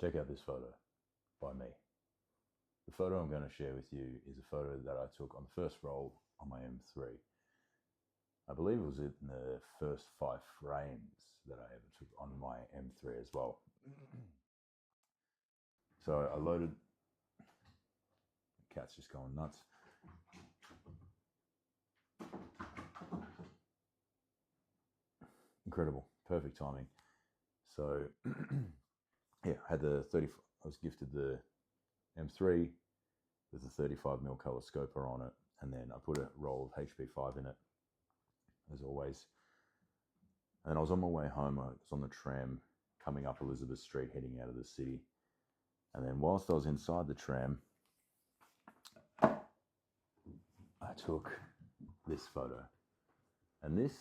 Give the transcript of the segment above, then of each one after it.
Check out this photo by me. The photo I'm going to share with you is a photo that I took on the first roll on my M3. I believe it was in the first 5 frames that I ever took on my M3 as well. So I loaded, the cat's just going nuts. Incredible, perfect timing. So yeah, I had the 30, I was gifted the M3 with a 35mm color scoper on it, and then I put a roll of HP5 in it, as always. And I was on my way home. I was on the tram coming up Elizabeth Street, heading out of the city. And then whilst I was inside the tram, I took this photo. And this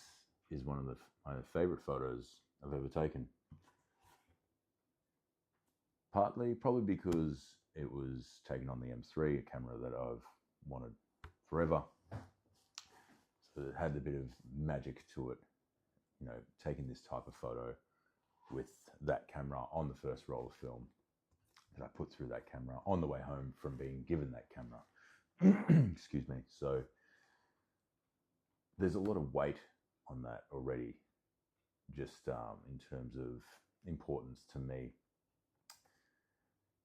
is one of my favorite photos I've ever taken. Partly, probably because it was taken on the M3, a camera that I've wanted forever. So it had a bit of magic to it, you know, taking this type of photo with that camera on the first roll of film that I put through that camera on the way home from being given that camera. Excuse me. So there's a lot of weight on that already, just in terms of importance to me.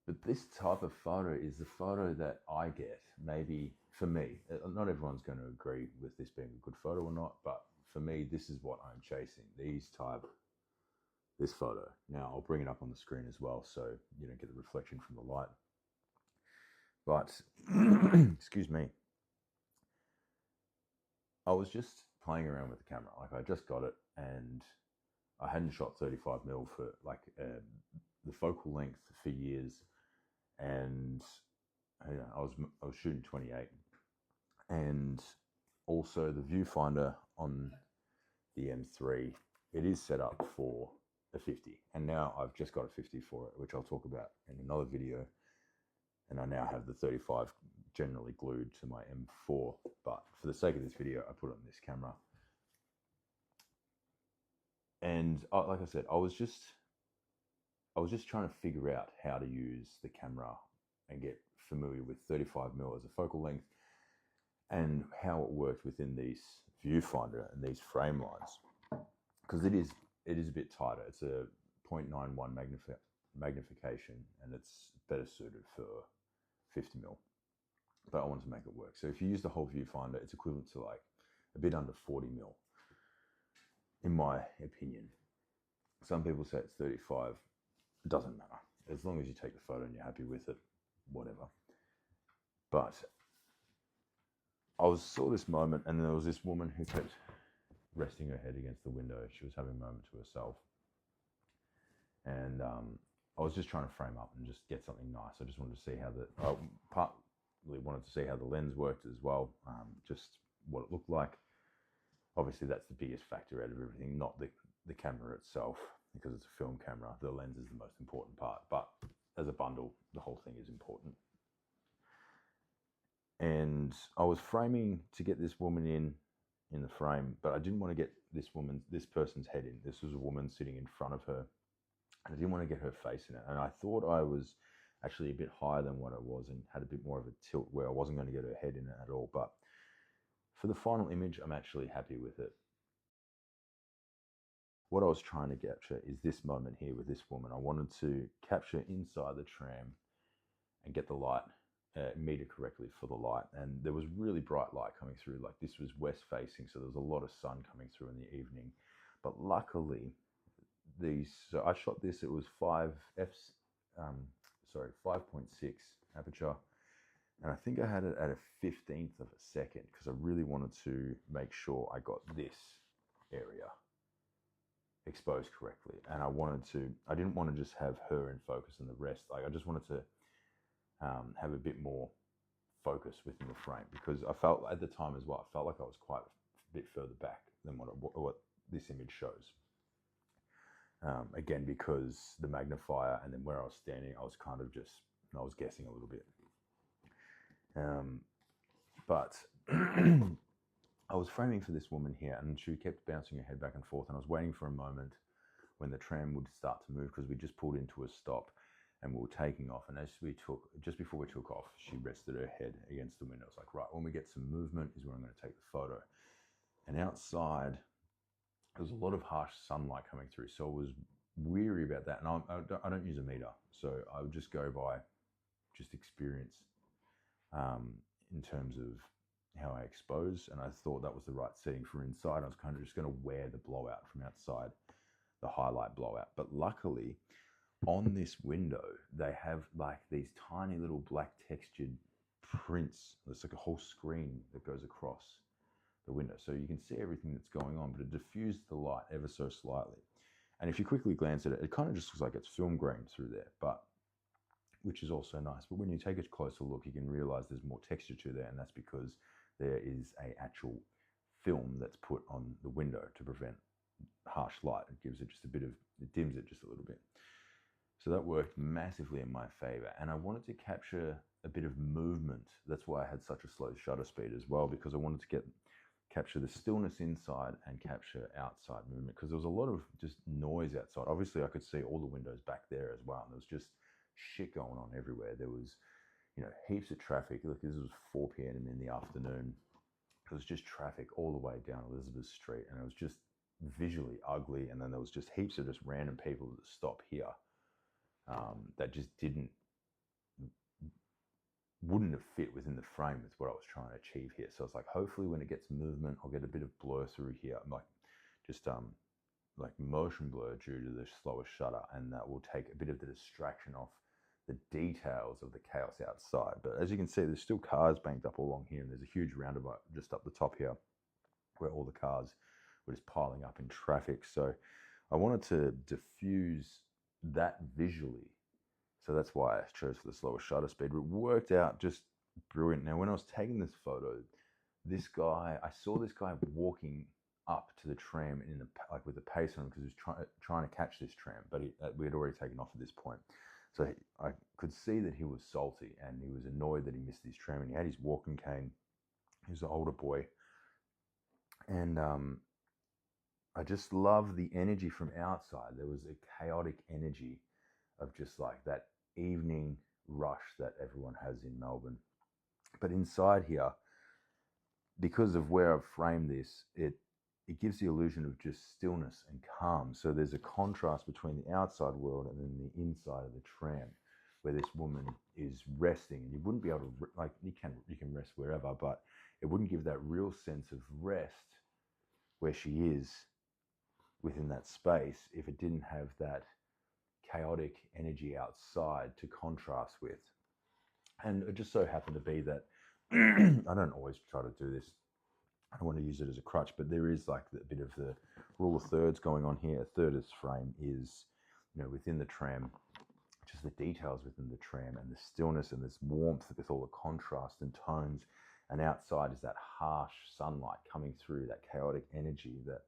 But this type of photo is the photo that I get, maybe for me. Not everyone's going to agree with this being a good photo or not, but for me, this is what I'm chasing, this photo. Now, I'll bring it up on the screen as well, so you don't get the reflection from the light. But, excuse me, I was just playing around with the camera. Like, I just got it, and I hadn't shot 35mm for, like, the focal length for years. And you know, I was shooting 28, and also the viewfinder on the M3, it is set up for a 50, and now I've just got a 50 for it, which I'll talk about in another video. And I now have the 35 generally glued to my M4, but for the sake of this video, I put it on this camera. And like I said, I was just trying to figure out how to use the camera and get familiar with 35mm as a focal length and how it worked within these viewfinder and these frame lines, because it is a bit tighter. It's a 0.91 magnification, and it's better suited for 50mm, but I wanted to make it work. So if you use the whole viewfinder, it's equivalent to like a bit under 40mm, in my opinion. Some people say it's 35. It doesn't matter. As long as you take the photo and you're happy with it, whatever. But I saw this moment, and there was this woman who kept resting her head against the window. She was having a moment to herself. And I was just trying to frame up and just get something nice. I just wanted to see how partly wanted to see how the lens worked as well, just what it looked like. Obviously, that's the biggest factor out of everything, not the camera itself, because it's a film camera. The lens is the most important part, but as a bundle, the whole thing is important. And I was framing to get this woman in the frame, but I didn't want to get this person's head in. This was a woman sitting in front of her, and I didn't want to get her face in it. And I thought I was actually a bit higher than what I was and had a bit more of a tilt where I wasn't going to get her head in it at all. But for the final image, I'm actually happy with it. What I was trying to capture is this moment here with this woman. I wanted to capture inside the tram and get the light, meter correctly for the light. And there was really bright light coming through. Like, this was west facing, so there was a lot of sun coming through in the evening. But luckily, so I shot this, it was 5.6 aperture. And I think I had it at a 15th of a second, because I really wanted to make sure I got this area exposed correctly. And I didn't want to just have her in focus and the rest. Like, I just wanted to have a bit more focus within the frame, because I felt at the time as well, I felt like I was quite a bit further back than what this image shows. Again, because the magnifier and then where I was standing, I was guessing a little bit. But I was framing for this woman here, and she kept bouncing her head back and forth, and I was waiting for a moment when the tram would start to move, because we just pulled into a stop. and we were taking off. And as we took, just before we took off, she rested her head against the window. It's like, right, when we get some movement is when I'm going to take the photo. And outside, there was a lot of harsh sunlight coming through, so I was weary about that. And I don't use a meter, so I would just go by just experience in terms of how I expose. And I thought that was the right setting for inside. I was kind of just going to wear the blowout from outside, the highlight blowout. But luckily, on this window, they have like these tiny little black textured prints. It's like a whole screen that goes across the window. So you can see everything that's going on, but it diffused the light ever so slightly. And if you quickly glance at it, it kind of just looks like it's film grained through there, but which is also nice. But when you take a closer look, you can realize there's more texture to there, and that's because there is a actual film that's put on the window to prevent harsh light. It gives it just a bit of, it dims it just a little bit. So that worked massively in my favor. And I wanted to capture a bit of movement. That's why I had such a slow shutter speed as well, because I wanted to capture the stillness inside and capture outside movement, because there was a lot of just noise outside. Obviously, I could see all the windows back there as well. And there was just shit going on everywhere. There was, heaps of traffic. Look, this was 4 p.m. in the afternoon. It was just traffic all the way down Elizabeth Street, and it was just visually ugly. And then there was just heaps of just random people that stop here that just wouldn't have fit within the frame with what I was trying to achieve here. So it's like, hopefully when it gets movement, I'll get a bit of blur through here, like just like motion blur due to the slower shutter, and that will take a bit of the distraction off the details of the chaos outside. But as you can see, there's still cars banked up all along here, and there's a huge roundabout just up the top here where all the cars were just piling up in traffic. So I wanted to diffuse that visually. So that's why I chose for the slower shutter speed. It worked out just brilliant. Now, when I was taking this photo, I saw this guy walking up to the tram like with the pace on him, because he was trying to catch this tram, but we had already taken off at this point. So I could see that he was salty and he was annoyed that he missed his tram, and he had his walking cane. He was an older boy. And I just love the energy from outside. There was a chaotic energy of just like that evening rush that everyone has in Melbourne. But inside here, because of where I've framed this, it gives the illusion of just stillness and calm. So there's a contrast between the outside world and then the inside of the tram, where this woman is resting. And you wouldn't be able to, like, you can rest wherever, but it wouldn't give that real sense of rest where she is within that space if it didn't have that chaotic energy outside to contrast with. And it just so happened to be that I don't always try to do this. I don't want to use it as a crutch, but there is like a bit of the rule of thirds going on here. A third of this frame is, within the tram, just the details within the tram and the stillness and this warmth with all the contrast and tones. And outside is that harsh sunlight coming through, that chaotic energy that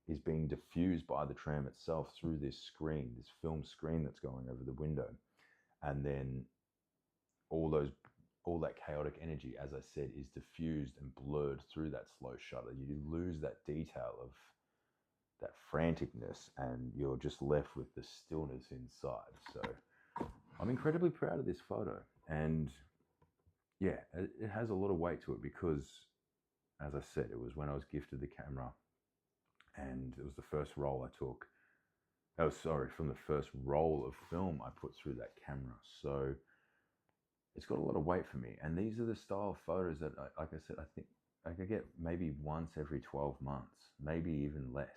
is being diffused by the tram itself through this screen, this film screen that's going over the window. And then all that chaotic energy, as I said, is diffused and blurred through that slow shutter. You lose that detail of that franticness, and you're just left with the stillness inside. So I'm incredibly proud of this photo. And yeah, it has a lot of weight to it because, as I said, it was when I was gifted the camera, and it was the first roll I took. Oh, sorry, from the first roll of film I put through that camera. So it's got a lot of weight for me. And these are the style of photos that, like I said, I think I could get maybe once every 12 months, maybe even less.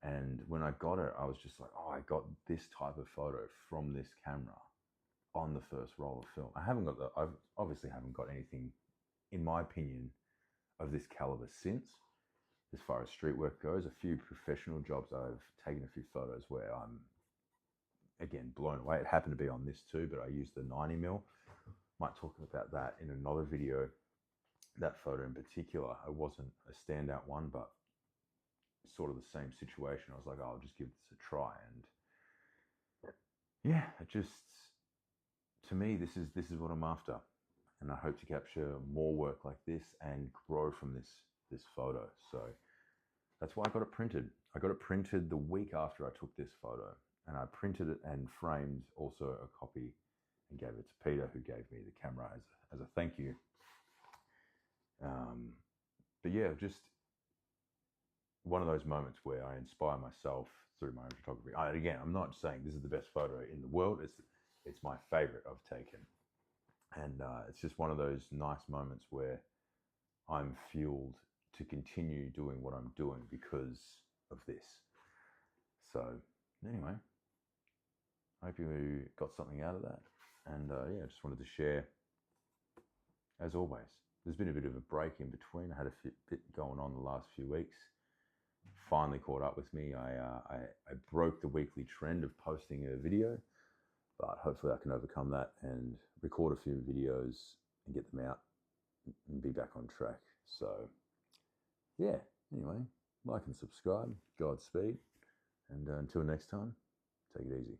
And when I got it, I was just like, oh, I got this type of photo from this camera on the first roll of film. I obviously haven't got anything, in my opinion, of this caliber since. As far as street work goes, a few professional jobs, I've taken a few photos where I'm, again, blown away. It happened to be on this too, but I used the 90mm. Might talk about that in another video. That photo in particular, it wasn't a standout one, but sort of the same situation. I was like, oh, I'll just give this a try. And yeah, it just, to me, this is what I'm after. And I hope to capture more work like this and grow from this photo. So that's why I got it printed. I got it printed the week after I took this photo. and I printed it and framed also a copy and gave it to Peter, who gave me the camera as a thank you. But yeah, just one of those moments where I inspire myself through my own photography. Again, I'm not saying this is the best photo in the world. It's my favorite I've taken. And it's just one of those nice moments where I'm fueled to continue doing what I'm doing because of this. So anyway, I hope you got something out of that. And yeah, I just wanted to share, as always. There's been a bit of a break in between. I had a bit going on the last few weeks. Finally caught up with me. I broke the weekly trend of posting a video, but hopefully I can overcome that and record a few videos and get them out and be back on track. So yeah, anyway, like and subscribe, Godspeed, and until next time, take it easy.